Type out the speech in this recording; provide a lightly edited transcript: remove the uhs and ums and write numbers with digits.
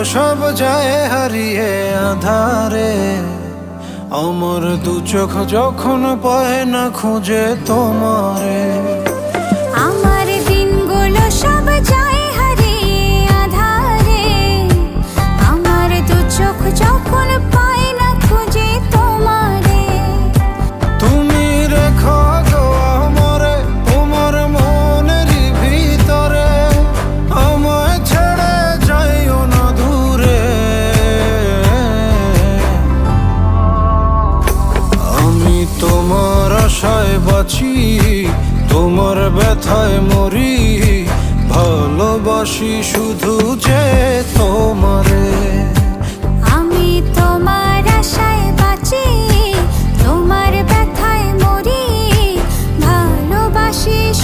সব যায় হারিয়ে আধারে, আমার দু চোখ যখন পায় না খুঁজে তোমারে। আমার দিনগুলো সব যায় হারিয়ে আঁধারে, আমার দু চোখ যখন পায় না খুঁজে তোমারে। তুমি রেখো গো আমারে তোমার মনেরই ভিতরে, আমায় ছেড়ে যাইও না দূরে। আমি তোমার আশায় বাঁচি, তোমার ব্যথায় মরি, ভালোবাসি শুধু যে তোমার।